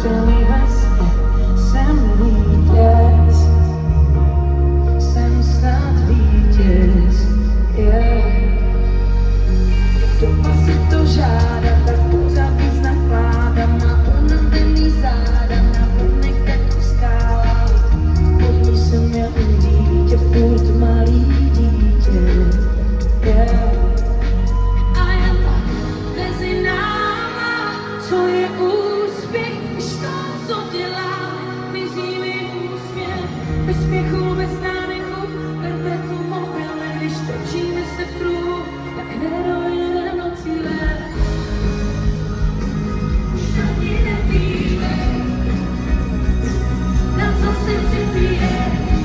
celý ve sně. Jsem vítěz, jsem snad vítěz, yeah. Doma si to žádá, tak pořád víc nakládám na unavený záda, na unek jako skála. Pod ní jsem já dítě, furt malý dítě, yeah. A já tak mezi náma, co je úspěch, když to, co dělám, mizí mi úsměv, bez směchu, bez nádechu, perpetuum mobile, když točíme se v kruhu, jak nedojedem do cíle. Už ani nevíme, na co se připije,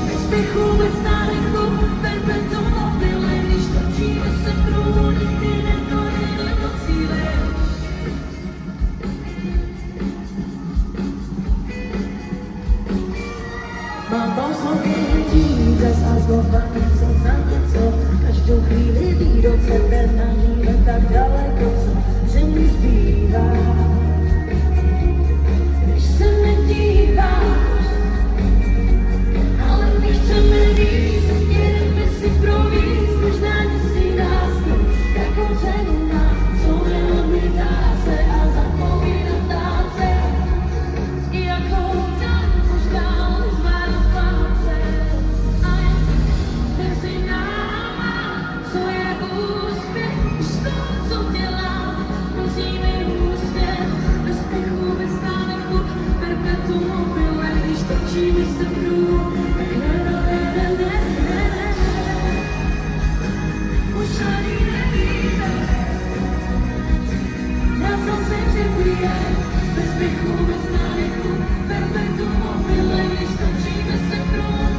bez směchu, bez nádechu, perpetuum mobile, když točíme se v kruhu, nikdy nedojedem do cíle. Mám poslouchy Jesus a znova něco za něco, každou chvíli ví do sebe na ní tak daleko, co mi zbývá. Když se nedíváš, ale my chceme víc, jedeme si pro víc, možná nesí nás to, jakou cenu má, co neodmítá se a zapomínat táce, jakou nám možná nezvládnu spáce. A je mezi náma, co je úspěch, když to, co dělám, mizí mi úsměv, bez spěchu, bez nádechu, perpetuum mobile, když točíme se v kruhu, tak nedojedeme. Už ani nevíme, na co se připije, bez spěchu, bez nádechu, perpetuum mobile, když točíme se v kruhu.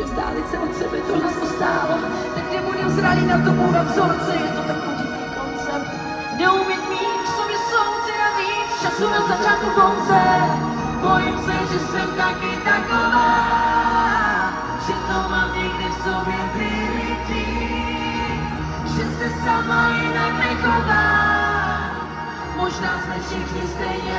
Vzdálit se od sebe, to nás to stálo. Tak nebudem zralí na to budem vzorce, je to tak podivný koncept. Neumět mít v sobě soudce a víc času na začátku konce. Bojím se, že jsem taky taková, že to mám někde v sobě prioritý, že se sama jinak nechová. Možná jsme všichni stejně